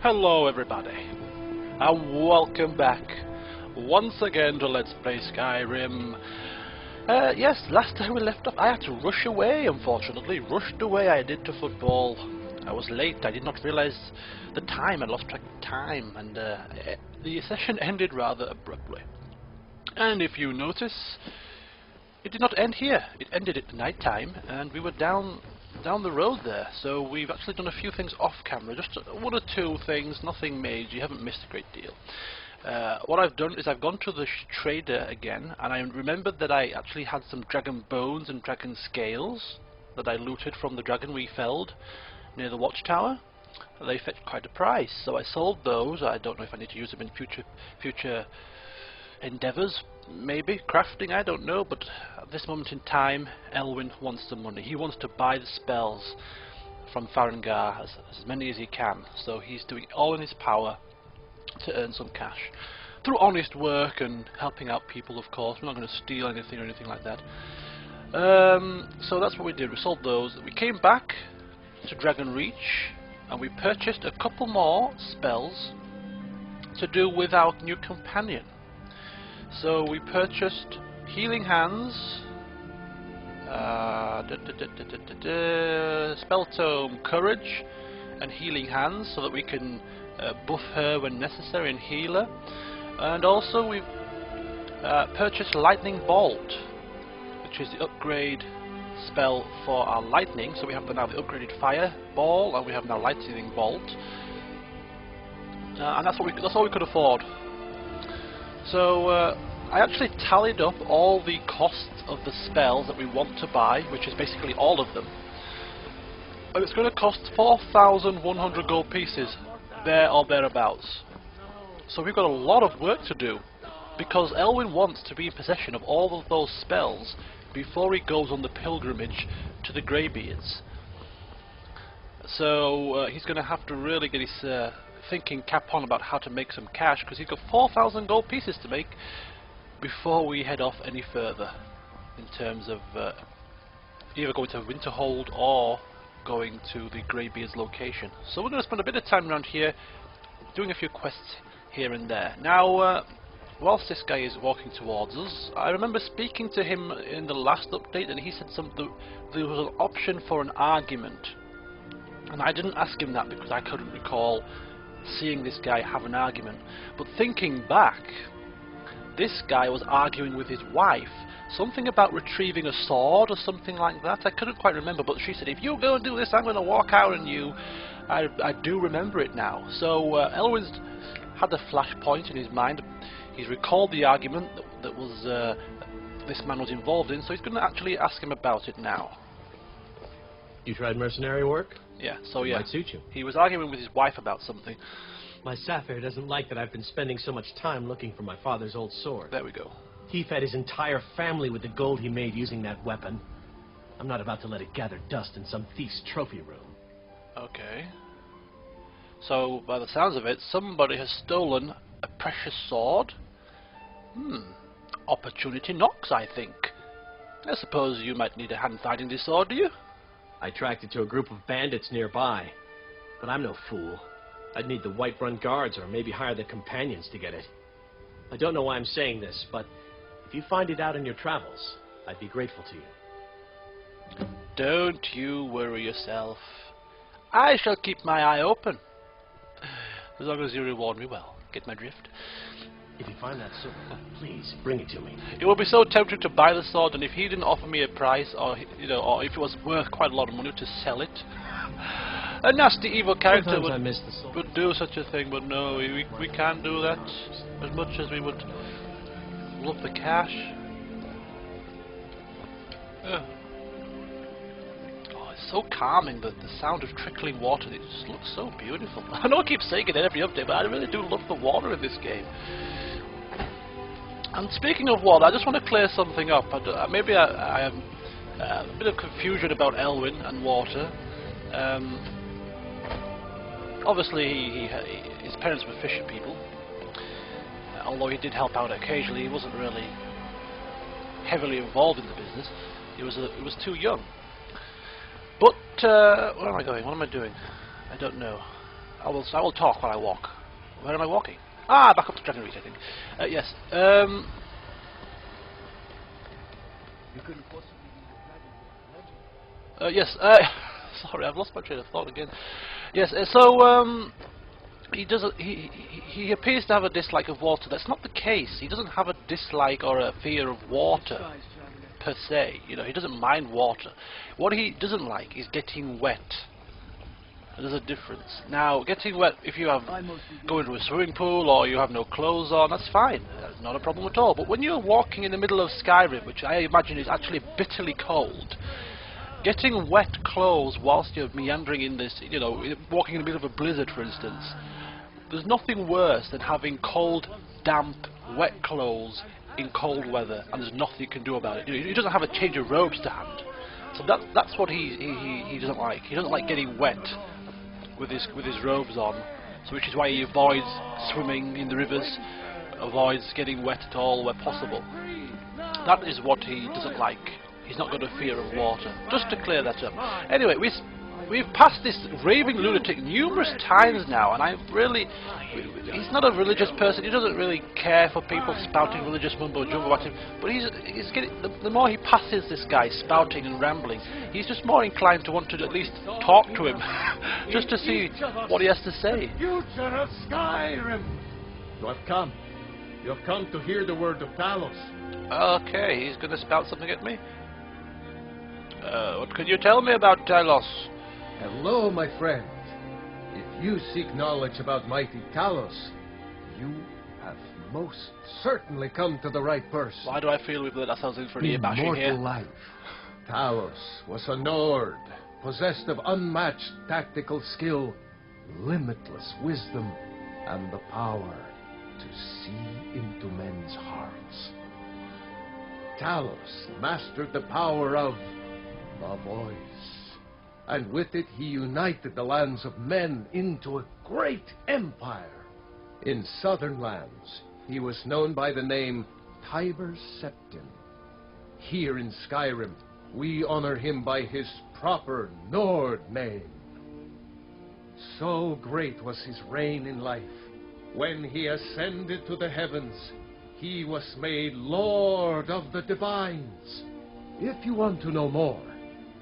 Hello everybody, and welcome back once again to Let's Play Skyrim. Yes, last time we left off, I had to rush away, unfortunately. Rushed away I did to football. I was late, I did not realise the time, I lost track of time, and the session ended rather abruptly. And if you notice, it did not end here, it ended at night time, and we were down the road there, so we've actually done a few things off camera, just one or two things, nothing major, you haven't missed a great deal. What I've done is I've gone to the trader again, and I remembered that I actually had some dragon bones and dragon scales that I looted from the dragon we felled near the watchtower. They fetched quite a price, so I sold those. I don't know if I need to use them in future endeavours, maybe crafting, I don't know, but at this moment in time Elwyn wants the money. He wants to buy the spells from Farengar, as many as he can, so he's doing all in his power to earn some cash through honest work and helping out people, of course. We're not going to steal anything or anything like that. So that's what we did, we sold those. We came back to Dragon Reach and we purchased a couple more spells to do with our new companion. So we purchased Healing Hands, Spell Tome Courage, and Healing Hands, so that we can buff her when necessary and heal her. And also we've purchased Lightning Bolt, which is the upgrade spell for our lightning. So we have now the upgraded Fire Ball, and we have now Lightning Bolt, and that's all we could afford. So I actually tallied up all the costs of the spells that we want to buy, which is basically all of them, and it's going to cost 4,100 gold pieces, there or thereabouts. So we've got a lot of work to do, because Elwyn wants to be in possession of all of those spells before he goes on the pilgrimage to the Greybeards. So he's going to have to really get his thinking cap on about how to make some cash, because he's got 4,000 gold pieces to make before we head off any further in terms of either going to Winterhold or going to the Greybeards location. So we're going to spend a bit of time around here doing a few quests here and there. Now whilst this guy is walking towards us, I remember speaking to him in the last update, and he said there was an option for an argument, and I didn't ask him that because I couldn't recall seeing this guy have an argument. But thinking back, this guy was arguing with his wife, something about retrieving a sword or something like that. I couldn't quite remember, but she said, if you go and do this, I'm going to walk out on you. I do remember it now. So Elwyn's had a flashpoint in his mind. He's recalled the argument that was this man was involved in, so he's going to actually ask him about it now. You tried mercenary work? Yeah, so yeah. Might suit you. He was arguing with his wife about something. My Sapphire doesn't like that I've been spending so much time looking for my father's old sword. There we go. He fed his entire family with the gold he made using that weapon. I'm not about to let it gather dust in some thief's trophy room. Okay. So, by the sounds of it, somebody has stolen a precious sword. Opportunity knocks, I think. I suppose you might need a hand finding this sword, do you? I tracked it to a group of bandits nearby, but I'm no fool. I'd need the Whiterun Guards or maybe hire the companions to get it. I don't know why I'm saying this, but if you find it out in your travels, I'd be grateful to you. Don't you worry yourself. I shall keep my eye open, as long as you reward me well. Get my drift? If you find that sword, please bring it to me. It would be so tempting to buy the sword, and if he didn't offer me a price, or or if it was worth quite a lot of money, to sell it. A nasty evil character would do such a thing, but no, we can't do that. As much as we would love the cash. Oh, it's so calming, the sound of trickling water. It just looks so beautiful. I know I keep saying it in every update, but I really do love the water in this game. And speaking of water, I just want to clear something up. Maybe I have a bit of confusion about Elwyn and water. Obviously, his parents were fisher people. Although he did help out occasionally, he wasn't really heavily involved in the business. He was too young. But where am I going? What am I doing? I don't know. I will talk while I walk. Where am I walking? Ah, back up to Dragon Reach, I think. Yes. You couldn't possibly Yes. Sorry, I've lost my train of thought again. Yes. So he doesn't. He appears to have a dislike of water. That's not the case. He doesn't have a dislike or a fear of water per se. You know, he doesn't mind water. What he doesn't like is getting wet. There's a difference. Now, getting wet, if you have go into a swimming pool or you have no clothes on, that's fine. That's not a problem at all. But when you're walking in the middle of Skyrim, which I imagine is actually bitterly cold, getting wet clothes whilst you're meandering in this, you know, walking in the middle of a blizzard, for instance, there's nothing worse than having cold, damp, wet clothes in cold weather, and there's nothing you can do about it. You know, he doesn't have a change of robes to hand. So that's what he doesn't like. He doesn't like getting wet with his robes on, so which is why he avoids swimming in the rivers, avoids getting wet at all where possible. That is what he doesn't like. He's not got a fear of water. Just to clear that up. Anyway, we've passed this raving lunatic numerous times now, and I really... He's not a religious person. He doesn't really care for people spouting religious mumbo-jumbo at him, but he's getting... The more he passes this guy spouting and rambling, he's just more inclined to want to at least talk to him, just to see what he has to say. future of Skyrim. You have come. You have come to hear the word of Talos. Okay, he's going to spout something at me. What can you tell me about Talos? Hello, my friend. If you seek knowledge about mighty Talos, you have most certainly come to the right person. Why do I feel we've let ourselves in for an ear bashing Immortal here? life. Talos was a Nord, possessed of unmatched tactical skill, limitless wisdom, and the power to see into men's hearts. Talos mastered the power of the voice, and with it he united the lands of men into a great empire. In southern lands, he was known by the name Tiber Septim. Here in Skyrim, we honor him by his proper Nord name. So great was his reign in life, when he ascended to the heavens, he was made Lord of the Divines. If you want to know more,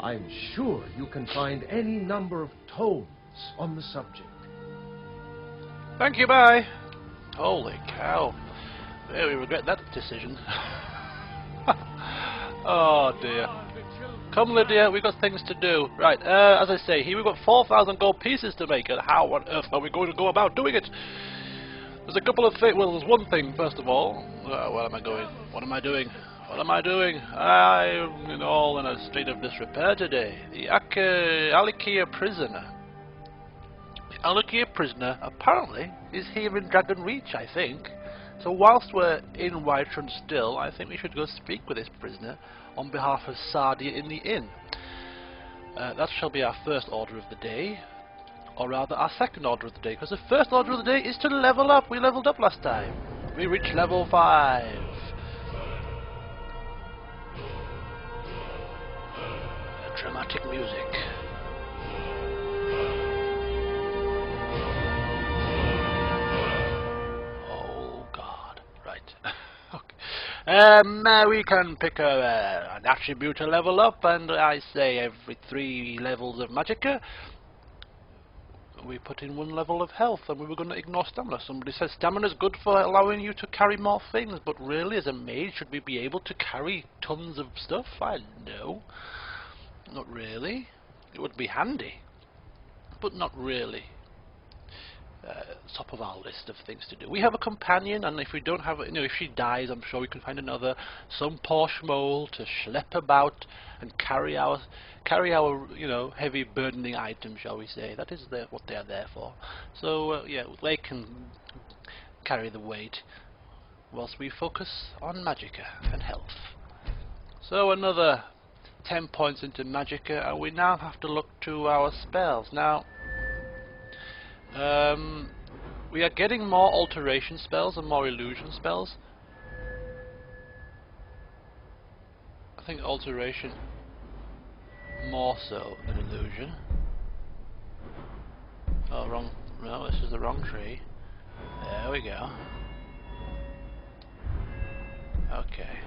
I'm sure you can find any number of tomes on the subject. Thank you, bye. Holy cow. Very regret that decision. Oh dear. Come, Lydia, we've got things to do. Right, as I say, here we've got 4,000 gold pieces to make, and how on earth are we going to go about doing it? There's a couple of things. Well, there's one thing, first of all. Where am I going? What am I doing? What am I doing? I'm all in a state of disrepair today. The Alikia prisoner. The Alikia prisoner, apparently, is here in Dragon Reach, I think. So whilst we're in Whiterun still, I think we should go speak with this prisoner on behalf of Sardia in the inn. That shall be our first order of the day. Or rather, our second order of the day, because the first order of the day is to level up. We leveled up last time. We reached level 5. Dramatic music. Oh God! Right. Okay. We can pick an attribute to level up, and I say every 3 levels of magicka, we put in 1 level of health, and we were going to ignore stamina. Somebody says stamina is good for allowing you to carry more things, but really, as a mage, should we be able to carry tons of stuff? I don't know. Not really. It would be handy, but not really. Top of our list of things to do. We have a companion, and if we don't have, if she dies, I'm sure we can find another. Some poor schmoll to schlep about and carry our, heavy burdening items, shall we say. That is what they are there for. So yeah, they can carry the weight, whilst we focus on magicka and health. So another 10 points into magicka, and we now have to look to our spells. Now, we are getting more alteration spells and more illusion spells. I think alteration more so than illusion. Oh, No, this is the wrong tree. There we go. Okay.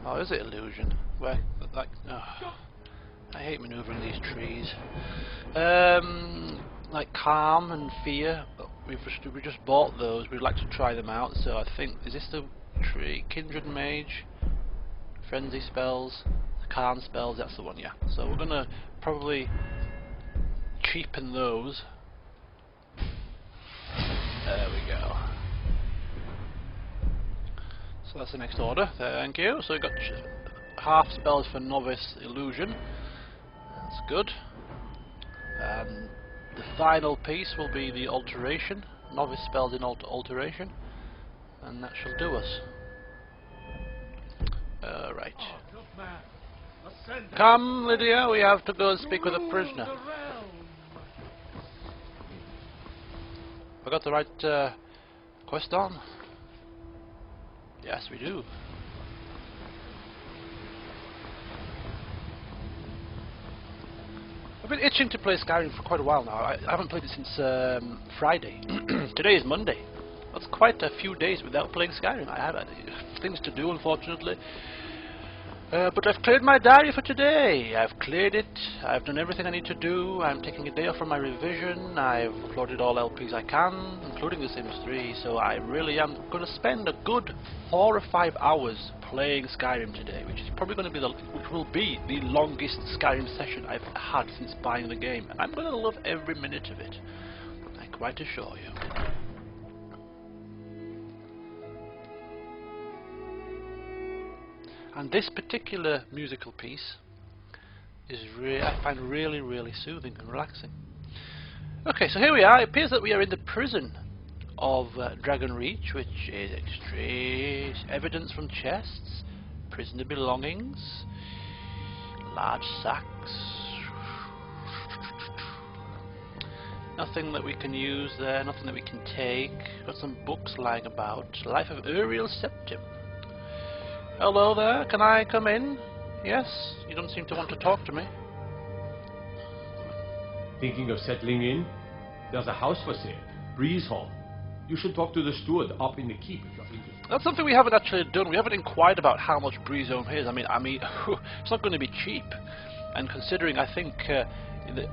Oh, is it illusion? Where? Like, oh, I hate manoeuvring these trees. Like calm and fear. But we just bought those. We'd like to try them out. So I think, is this the tree? Kindred Mage, Frenzy spells, calm spells. That's the one. Yeah. So we're gonna probably cheapen those. There we go. So that's the next order. Thank you. So we've got half spells for Novice Illusion. That's good. And the final piece will be the Alteration. Novice spells in Alteration. And that shall do us. Right. Come, Lydia, we have to go and speak with a prisoner. I got the right quest on? Yes, we do. I've been itching to play Skyrim for quite a while now. I haven't played it since Friday. Today is Monday. That's quite a few days without playing Skyrim. I have things to do, unfortunately. But I've cleared my diary for today. I've cleared it. I've done everything I need to do. I'm taking a day off from my revision. I've uploaded all LPs I can, including The Sims 3. So I really am going to spend a good 4 or 5 hours playing Skyrim today, which is probably going to be which will be the longest Skyrim session I've had since buying the game, and I'm going to love every minute of it. I quite assure you. And this particular musical piece is I find really, really soothing and relaxing. Okay, so here we are. It appears that we are in the prison of Dragon Reach, which is extreme evidence from chests, prisoner belongings, large sacks. Nothing that we can use there, nothing that we can take. Got some books lying about. Life of Uriel Septim. Hello there, can I come in? Yes, you don't seem to want to talk to me. Thinking of settling in? There's a house for sale, Breeze Hall. You should talk to the steward up in the keep if you're interested. That's something we haven't actually done. We haven't inquired about how much Breeze Home is. I mean, it's not going to be cheap. And considering, I think,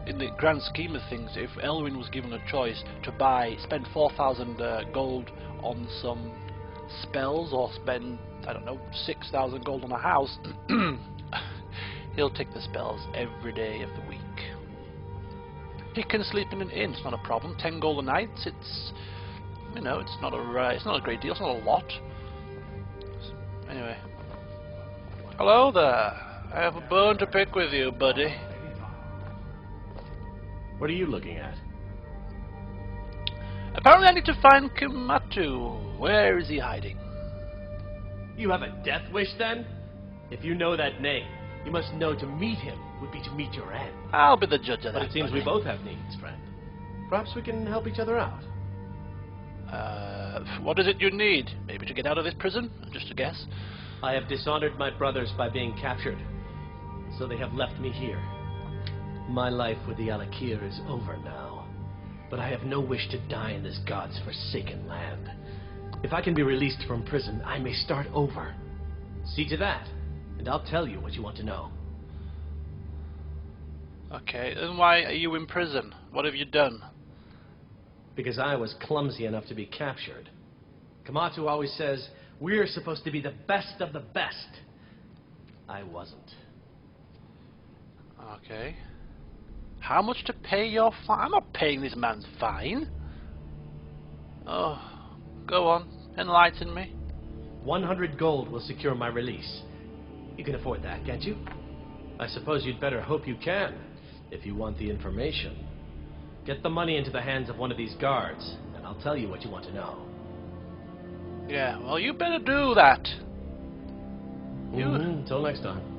in the grand scheme of things, if Elwyn was given a choice to spend 4,000 gold on some spells, or spend, I don't know, 6,000 gold on a house, he'll take the spells every day of the week. He can sleep in an inn, it's not a problem. 10 gold a night, it's, you know, it's not a great deal, it's not a lot. Anyway. Hello there. I have a bone to pick with you, buddy. What are you looking at? Apparently I need to find Kimatu. Where is he hiding? You have a death wish, then? If you know that name, you must know to meet him would be to meet your end. I'll be the judge of that. But it seems buddy. we both have needs, friend. Perhaps we can help each other out. What is it you need? Maybe to get out of this prison? Just a guess. I have dishonored my brothers by being captured, so they have left me here. My life with the Alakir is over now, but I have no wish to die in this god's forsaken land. If I can be released from prison, I may start over. See to that, and I'll tell you what you want to know. Okay, then why are you in prison? What have you done? Because I was clumsy enough to be captured. Kamatu always says, we're supposed to be the best of the best. I wasn't. Okay. How much to pay your fine? I'm not paying this man's fine. Oh, go on. Enlighten me. 100 gold will secure my release. You can afford that, can't you? I suppose you'd better hope you can, if you want the information. Get the money into the hands of one of these guards, and I'll tell you what you want to know. Yeah, well, you better do that. Until next time.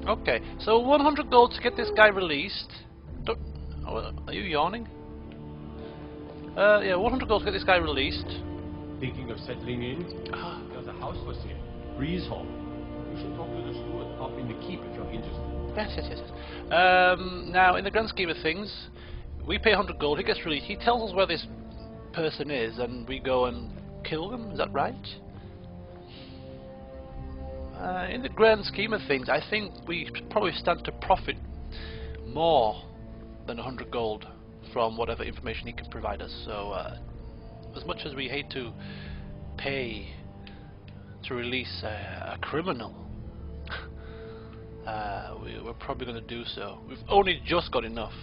Okay, so 100 gold to get this guy released. Are you yawning? Yeah, 100 gold to get this guy released. Thinking of settling in? There's a house for sale, Breeze Hall. You should talk to the steward up in the keep if you're interested. Yes. Now, in the grand scheme of things, we pay 100 gold, he gets released, he tells us where this person is, and we go and kill them, is that right? In the grand scheme of things, I think we probably stand to profit more than 100 gold from whatever information he can provide us. So, as much as we hate to pay to release a criminal, we're probably going to do so. We've only just got enough.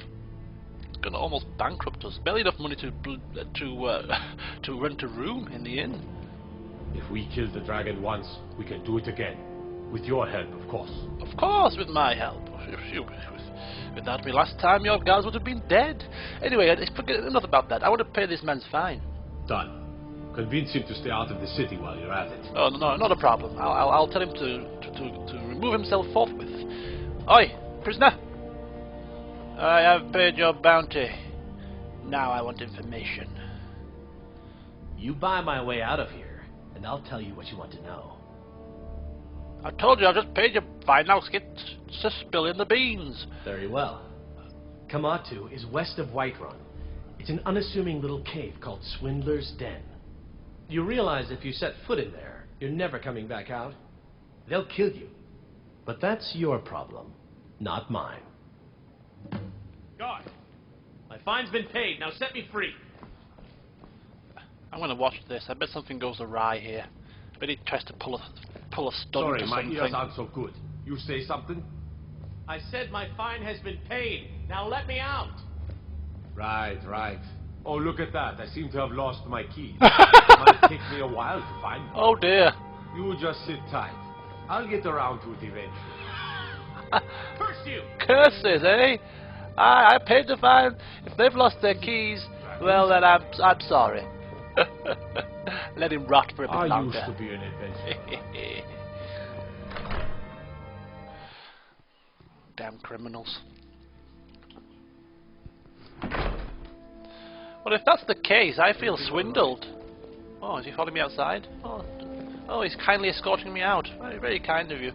It's going to almost bankrupt us. Barely enough money to rent a room in the inn. If we kill the dragon once, we can do it again. With your help, of course. Of course, with my help. Without me last time, your guys would have been dead. Anyway, forget enough about that. I want to pay this man's fine. Done. Convince him to stay out of the city while you're at it. Oh, no, not a problem. I'll tell him to remove himself forthwith. Oi, prisoner! I have paid your bounty. Now I want information. You buy my way out of here, and I'll tell you what you want to know. I told you I've just paid your fine. Now get to spilling the beans. Very well. Kamatu is west of Whiterun. It's an unassuming little cave called Swindler's Den. You realize if you set foot in there, you're never coming back out? They'll kill you. But that's your problem, not mine. Guard! My fine's been paid. Now set me free. I'm going to watch this. I bet something goes awry here. I bet he tries to pull a stunt Sorry, or my something. ears aren't so good. You say something? I said my fine has been paid. Now let me out. Right. Oh, look at that. I seem to have lost my keys. It might take me a while to find them. Oh dear. You just sit tight. I'll get around to it eventually. Curse you! Curses, eh? I paid the fine. If they've lost their keys, well then I'm sorry. Let him rot for a bit I longer. used to be an adventurer. Damn criminals. Well, if that's the case, I feel swindled. Oh, is he following me outside? Oh, he's kindly escorting me out. Very, very kind of you.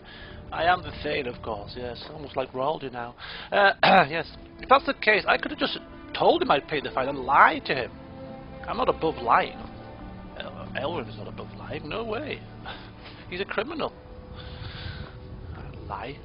I am the Thane, of course, yes. Almost like royalty now. Yes. If that's the case, I could have just told him I'd paid the fine and lied to him. I'm not above lying. Elwyn is not above lying. No way. He's a criminal. Lie.